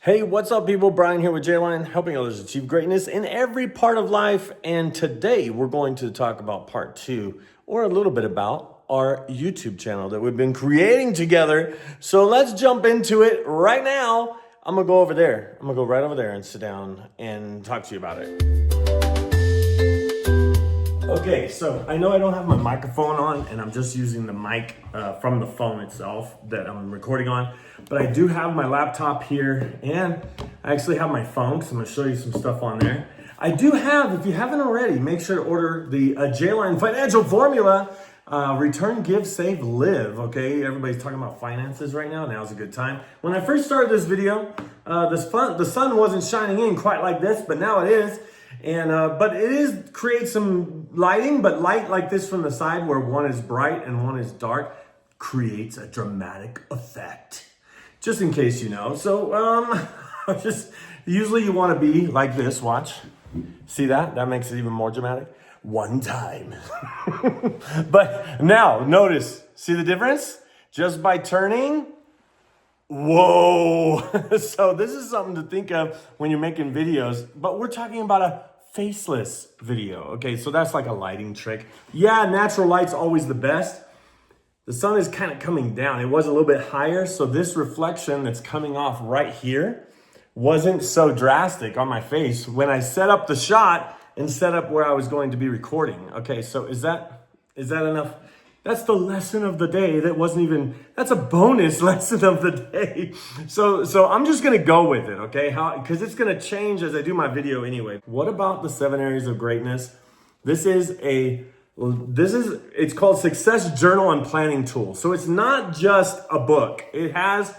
Hey, what's up, people? Brian here with J-Line, helping others achieve greatness in every part of life. And today we're going to talk about part 2, or a little bit about our YouTube channel that we've been creating together. So let's jump into it right now. I'm gonna go over there. I'm gonna go right over there and sit down and talk to you about it. Okay, so I know I don't have my microphone on and I'm just using the mic from the phone itself that I'm recording on, but I do have my laptop here and I actually have my phone because I'm gonna show you some stuff on there. I do have, if you haven't already, make sure to order the J-Line Financial Formula, Return, Give, Save, Live, okay? Everybody's talking about finances right now. Now's a good time. When I first started this video, the sun wasn't shining in quite like this, but now it is. And but it is create some lighting, but light like this from the side where one is bright and one is dark creates a dramatic effect. Just in case you know. So just usually you want to be like this. Watch. See that? That makes it even more dramatic. One time. But now notice, see the difference? Just by turning. Whoa. So this is something to think of when you're making videos, but we're talking about a faceless video. Okay, so that's like a lighting trick. Yeah, natural light's always the best. The sun is kind of coming down. It was a little bit higher, so this reflection that's coming off right here wasn't so drastic on my face when I set up the shot and set up where I was going to be recording. Okay, so is that enough? That's the lesson of the day. That's a bonus lesson of the day. So I'm just gonna go with it, okay? Because it's gonna change as I do my video anyway. What about the 7 areas of greatness? It's called Success Journal and Planning Tool. So it's not just a book. It has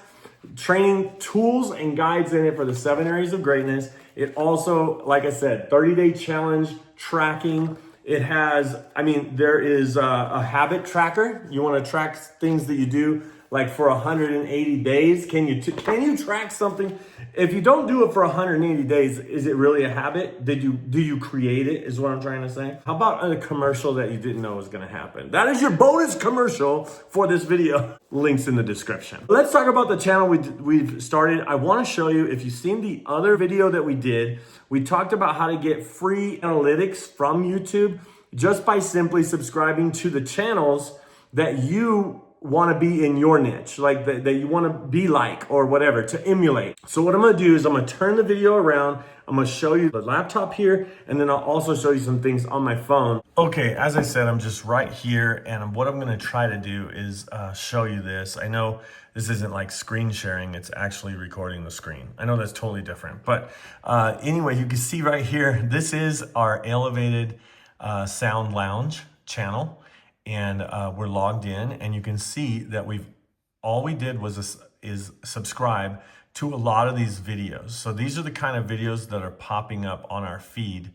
training tools and guides in it for the 7 areas of greatness. It also, like I said, 30-day challenge tracking. It has, there is a habit tracker. You want to track things that you do like for 180 days. Can you track something? If you don't do it for 180 days, is it really a habit? Do you create it is what I'm trying to say. How about a commercial that you didn't know was going to happen? That is your bonus commercial for this video. Links in the description. Let's talk about the channel we've started. I want to show you, if you've seen the other video that we did, we talked about how to get free analytics from YouTube just by simply subscribing to the channels that you want to be in your niche, like that you want to be like or whatever, to emulate. So what I'm going to do is I'm going to turn the video around. I'm going to show you the laptop here, and then I'll also show you some things on my phone. Okay, as I said, I'm just right here, and what I'm going to try to do is show you this. I know this isn't like screen sharing, it's actually recording the screen. I know that's totally different, but anyway, you can see right here, this is our elevated sound lounge channel. And we're logged in, and you can see that all we did was is subscribe to a lot of these videos. So these are the kind of videos that are popping up on our feed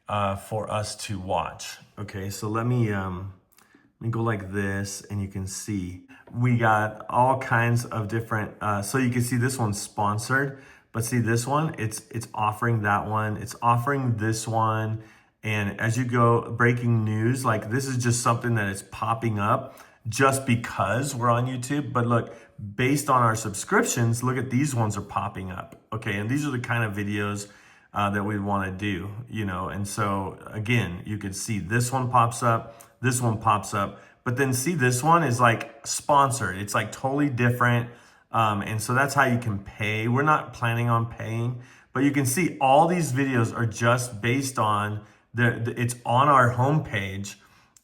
for us to watch. Okay, so let me go like this, and you can see we got all kinds of different. So you can see this one's sponsored, but see this one, it's offering that one, it's offering this one. And as you go, breaking news, like this is just something that is popping up just because we're on YouTube. But look, based on our subscriptions, look at these ones are popping up. Okay, and these are the kind of videos that we want to do, you know. And so again, you can see this one pops up, this one pops up, but then see this one is like sponsored. It's like totally different. And so that's how you can pay. We're not planning on paying, but you can see all these videos are just based on it's on our homepage,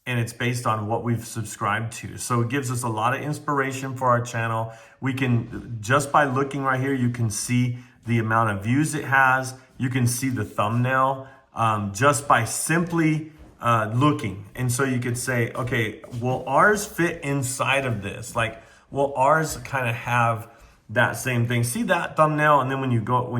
and it's based on what we've subscribed to. So it gives us a lot of inspiration for our channel. We can, just by looking right here, you can see the amount of views it has. You can see the thumbnail just by simply looking. And so you could say, okay, will ours fit inside of this? Like, will ours kind of have that same thing? See that thumbnail, and then when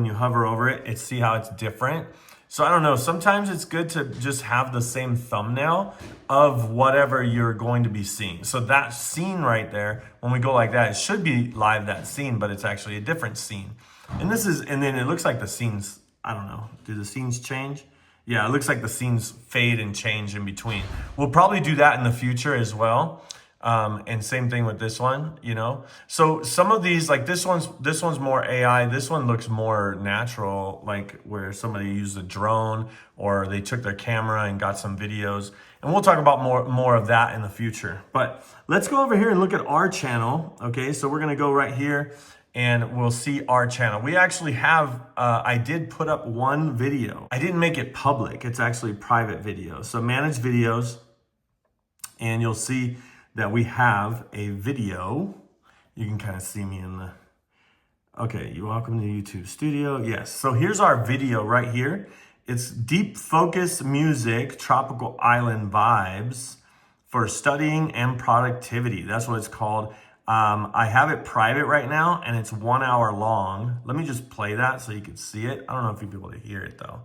you hover over it, see how it's different. So I don't know, sometimes it's good to just have the same thumbnail of whatever you're going to be seeing. So that scene right there, when we go like that, it should be live, that scene, but it's actually a different scene. And then it looks like the scenes, I don't know, do the scenes change? Yeah, it looks like the scenes fade and change in between. We'll probably do that in the future as well. And same thing with this one, you know? So some of these, like this one's more AI. This one looks more natural, like where somebody used a drone or they took their camera and got some videos. And we'll talk about more of that in the future. But let's go over here and look at our channel. Okay, so we're gonna go right here and we'll see our channel. We actually have, I did put up one video. I didn't make it public. It's actually private video. So manage videos, and you'll see that we have a video. You can kind of see me in the, okay, you're welcome to YouTube Studio. Yes, so here's our video right here. It's deep focus music, tropical island vibes for studying and productivity. That's what it's called. I have it private right now and it's 1 hour long. Let me just play that so you can see it. I don't know if you'll be able to hear it though.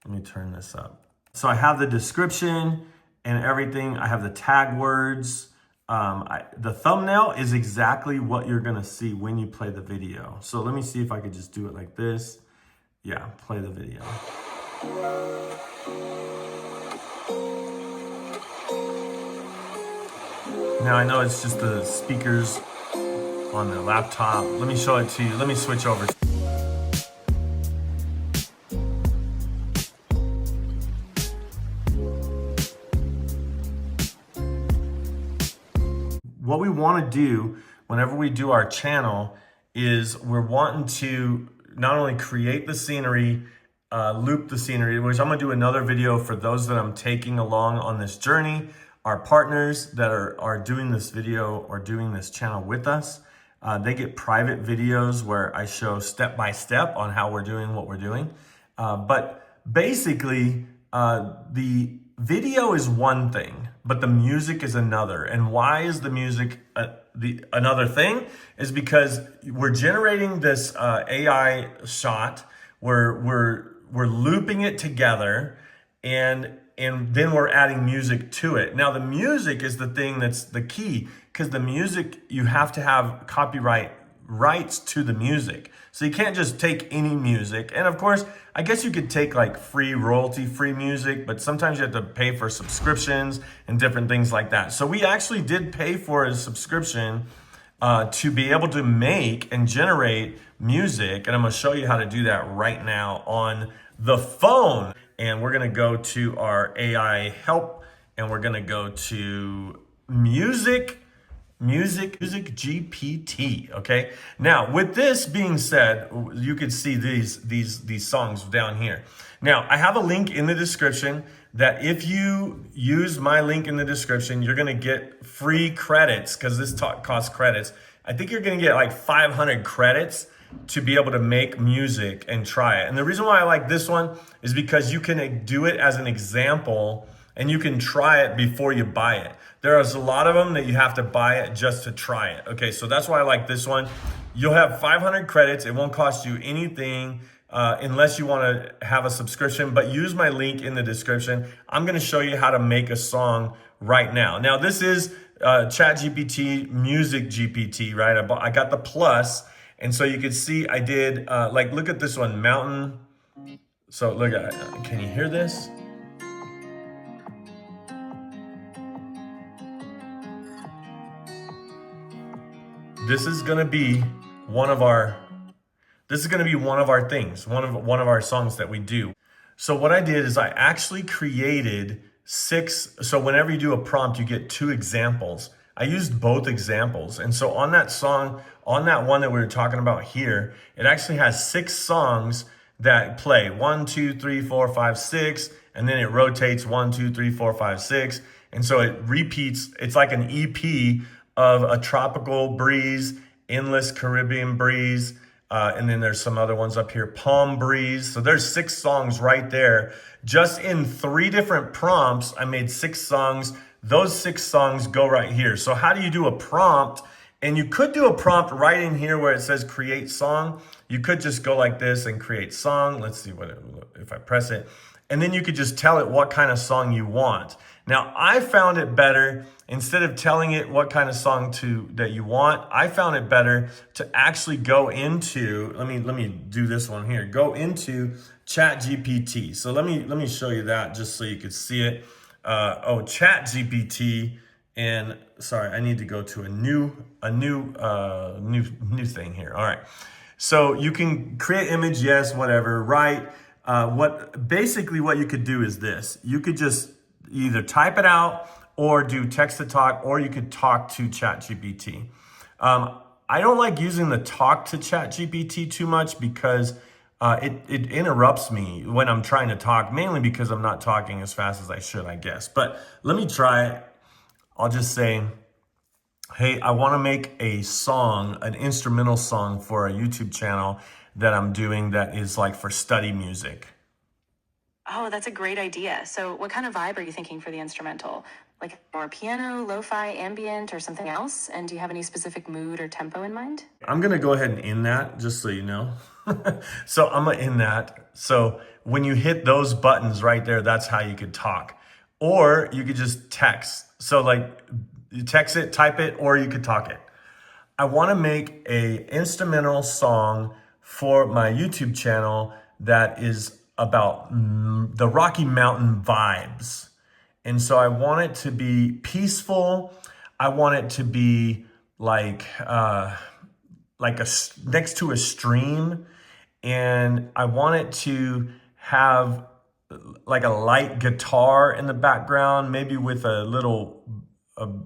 Let me turn this up. So I have the description and everything. I have the tag words. The thumbnail is exactly what you're gonna see when you play the video. So let me see if I could just do it like this. Yeah, play the video. Now I know it's just the speakers on the laptop. Let me show it to you. Let me switch over. What we want to do whenever we do our channel is we're wanting to not only create the scenery, loop the scenery, which I'm gonna do another video for those that I'm taking along on this journey, our partners that are doing this video or doing this channel with us. They get private videos where I show step by step on how we're doing what we're doing. But basically, the video is one thing, but the music is another. And why is the music another thing? Is because we're generating this AI shot, we're looping it together, and then we're adding music to it. Now the music is the thing that's the key, because the music, you have to have copyright rights to the music. So you can't just take any music. And of course, I guess you could take like free royalty free music, but sometimes you have to pay for subscriptions and different things like that. So we actually did pay for a subscription to be able to make and generate music. And I'm gonna show you how to do that right now on the phone. And we're gonna go to our AI help, and we're gonna go to MusicGPT. Okay. Now, with this being said, you can see these songs down here. Now, I have a link in the description that if you use my link in the description, you're gonna get free credits, because this costs credits. I think you're gonna get like 500 credits to be able to make music and try it. And the reason why I like this one is because you can do it as an example and you can try it before you buy it. There's a lot of them that you have to buy it just to try it. Okay, so that's why I like this one. You'll have 500 credits. It won't cost you anything unless you want to have a subscription, but use my link in the description. I'm going to show you how to make a song right now. Now, this is ChatGPT, MusicGPT, right? I got the plus. And so you can see I did, like, look at this one, mountain. So look at, can you hear this? This is gonna be one of our things, one of our songs that we do. So what I did is I actually created 6, so whenever you do a prompt, you get 2 examples. I used both examples. And so on that song, on that one that we were talking about here, it actually has 6 songs that play 1, 2, 3, 4, 5, 6, and then it rotates 1, 2, 3, 4, 5, 6. And so it repeats, it's like an EP of a tropical breeze, endless Caribbean breeze, and then there's some other ones up here, palm breeze. So there's 6 songs right there. Just in 3 different prompts, I made 6 songs. Those 6 songs go right here. So how do you do a prompt? And you could do a prompt right in here where it says create song. You could just go like this and create song. Let's see if I press it. And then you could just tell it what kind of song you want. Now, I found it better, instead of telling it what kind of song that you want, I found it better to actually go into, let me do this one here. Go into ChatGPT. So let me show you that just so you could see it. ChatGPT, And sorry, I need to go to a new thing here. All right. So you can create image, yes, whatever, right? Basically what you could do is this. You could just either type it out or do text to talk, or you could talk to ChatGPT. I don't like using the talk to ChatGPT too much because it interrupts me when I'm trying to talk, mainly because I'm not talking as fast as I should, I guess. But let me try it. I'll just say, hey, I want to make a song, an instrumental song for a YouTube channel that I'm doing that is like for study music. Oh, that's a great idea. So what kind of vibe are you thinking for the instrumental? Like more piano, lo-fi, ambient, or something else? And do you have any specific mood or tempo in mind? I'm going to go ahead and end that just so you know. So I'm going to end that. So when you hit those buttons right there, that's how you could talk. Or you could just text. So like you text it, type it, or you could talk it. I want to make a instrumental song for my YouTube channel that is about the Rocky Mountain vibes. And so I want it to be peaceful. I want it to be like next to a stream, and I want it to have like a light guitar in the background, maybe with a little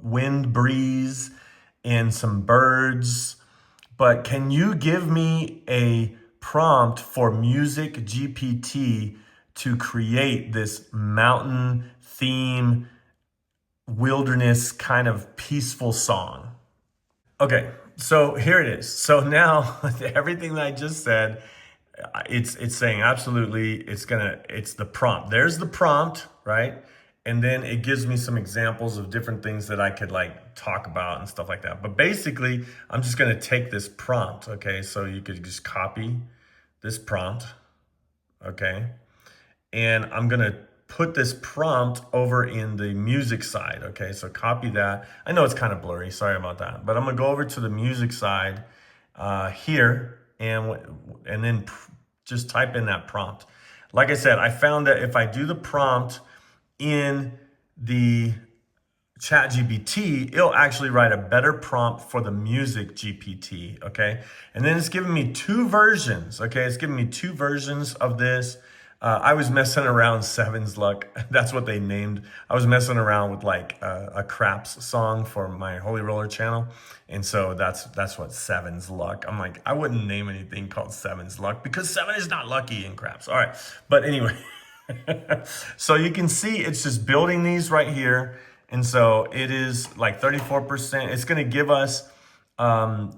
wind breeze and some birds. But can you give me a prompt for MusicGPT to create this mountain theme, wilderness kind of peaceful song? Okay, so here it is. So now everything that I just said, it's saying absolutely, it's the prompt. There's the prompt, right? And then it gives me some examples of different things that I could like talk about and stuff like that. But basically, I'm just gonna take this prompt, okay? So you could just copy this prompt, okay? And I'm gonna put this prompt over in the music side, okay? So copy that. I know it's kind of blurry, sorry about that. But I'm gonna go over to the music side here and then just type in that prompt. Like I said, I found that if I do the prompt in the ChatGPT, it'll actually write a better prompt for the music GPT, okay? And then it's giving me two versions, okay? It's giving me two versions of this. I was messing around Seven's Luck. That's what they named. I was messing around with like a craps song for my Holy Roller channel. And so that's what Seven's Luck. I'm like, I wouldn't name anything called Seven's Luck because seven is not lucky in craps. All right, but anyway. So you can see it's just building these right here. And so it is like 34%. It's gonna give us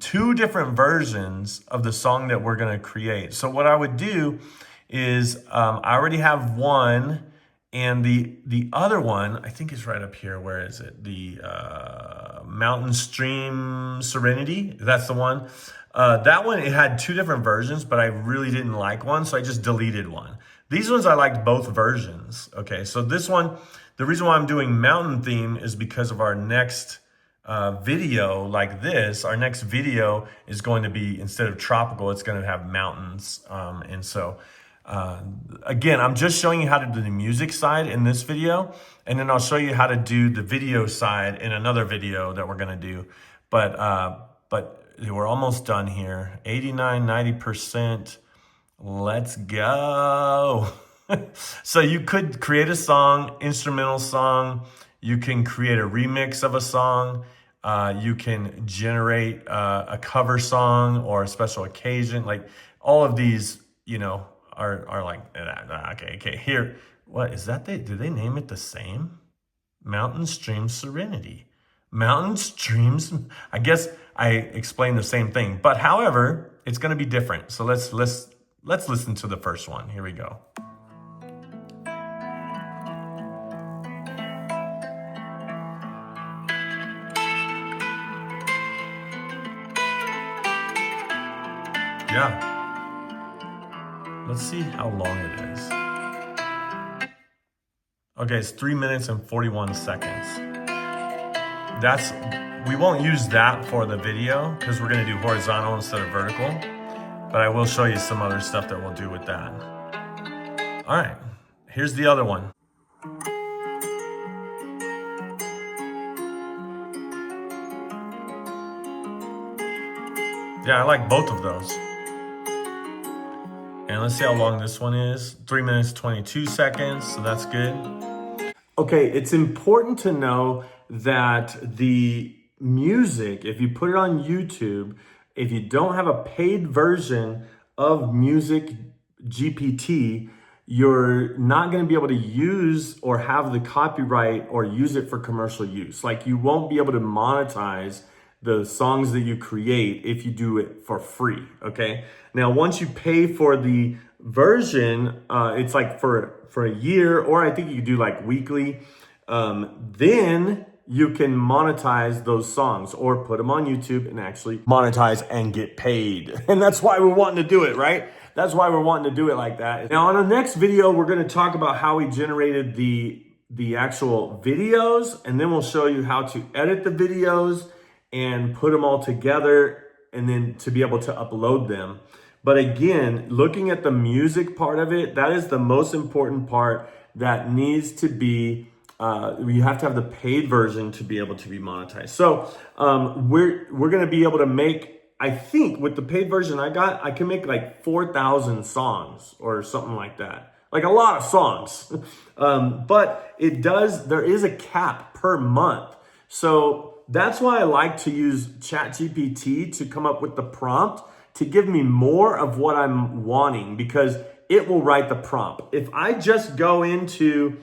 two different versions of the song that we're gonna create. So what I would do is I already have one, and the other one I think is right up here. Where is it? The Mountain Stream Serenity. That's the one. That one, it had two different versions, but I really didn't like one, so I just deleted one. These ones I liked both versions. Okay, so this one, the reason why I'm doing mountain theme is because of our next video like this. Our next video is going to be, instead of tropical, it's going to have mountains, and so. Again, I'm just showing you how to do the music side in this video, and then I'll show you how to do the video side in another video that we're gonna do. But we're almost done here. 89, 90%. Let's go. So you could create a song, instrumental song. You can create a remix of a song. You can generate a cover song or a special occasion. Like all of these, you know, are like, okay, here, what is that? Did they name it the same? Mountain Stream Serenity. Mountain Streams, I guess I explained the same thing, but however, it's gonna be different. So let's listen to the first one. Here we go. Yeah. Let's see how long it is. Okay, it's 3 minutes and 41 seconds. We won't use that for the video because we're gonna do horizontal instead of vertical, but I will show you some other stuff that we'll do with that. All right, here's the other one. Yeah, I like both of those. And let's see how long this one is. 3 minutes, 22 seconds, so that's good. Okay, it's important to know that the music, if you put it on YouTube, if you don't have a paid version of MusicGPT, you're not going to be able to use or have the copyright or use it for commercial use. Like you won't be able to monetize the songs that you create if you do it for free, okay? Now, once you pay for the version, it's like for a year, or I think you could do like weekly, then you can monetize those songs or put them on YouTube and actually monetize and get paid. And that's why we're wanting to do it, right? That's why we're wanting to do it like that. Now, on the next video, we're going to talk about how we generated the actual videos, and then we'll show you how to edit the videos and put them all together and then to be able to upload them. But again, looking at the music part of it, that is the most important part that needs to be, you have to have the paid version to be able to be monetized. So we're going to be able to make, I think with the paid version I can make like 4,000 songs or something like that. Like a lot of songs. But there is a cap per month. So that's why I like to use ChatGPT to come up with the prompt to give me more of what I'm wanting, because it will write the prompt. If I just go into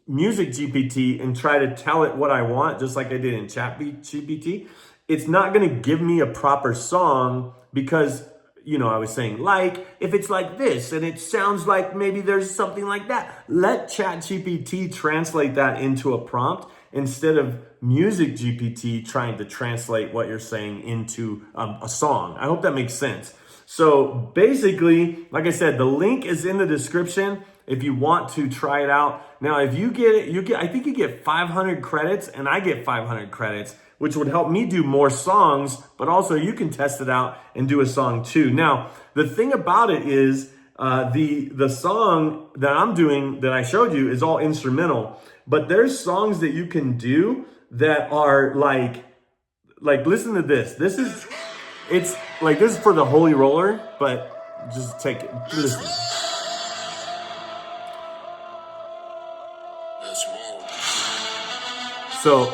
MusicGPT and try to tell it what I want, just like I did in ChatGPT, it's not going to give me a proper song because, I was saying, like, if it's like this and it sounds like maybe there's something like that, let ChatGPT translate that into a prompt instead of MusicGPT trying to translate what you're saying into a song. I hope that makes sense. So basically, like I said, the link is in the description if you want to try it out. Now, if you get it, I think you get 500 credits and I get 500 credits, which would help me do more songs, but also you can test it out and do a song too. Now, the thing about it is the song that I'm doing that I showed you is all instrumental, but there's songs that you can do that are like listen to this. This is for the Holy Roller, but just take it. Listen. So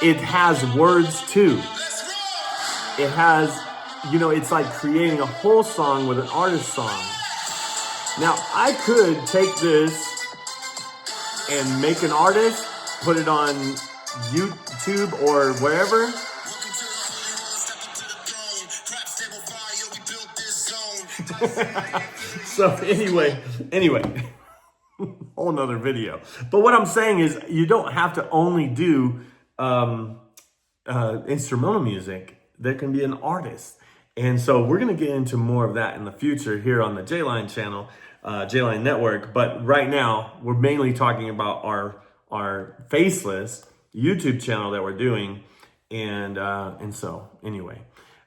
it has words too. It has, it's like creating a whole song with an artist song. Now, I could take this and make an artist, put it on YouTube or wherever. So anyway, whole nother video. But what I'm saying is you don't have to only do instrumental music. There can be an artist. And so we're going to get into more of that in the future here on the J-Line channel, J-Line Network. But right now, we're mainly talking about our Faceless YouTube channel that we're doing. And so anyway,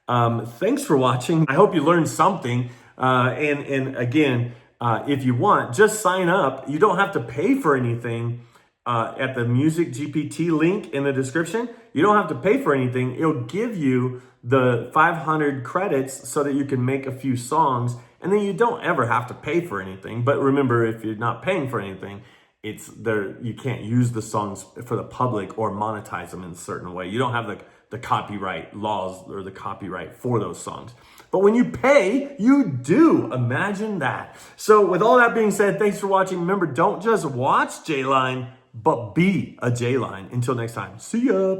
thanks for watching. I hope you learned something. And again, if you want, just sign up. You don't have to pay for anything at the MusicGPT link in the description. You don't have to pay for anything. It'll give you the 500 credits so that you can make a few songs, and then you don't ever have to pay for anything. But remember, if you're not paying for anything, it's there. You can't use the songs for the public or monetize them in a certain way. You don't have the copyright laws or the copyright for those songs. But when you pay, you do. Imagine that. So with all that being said, thanks for watching. Remember, don't just watch J-Line, but be a J-Line. Until next time, see ya.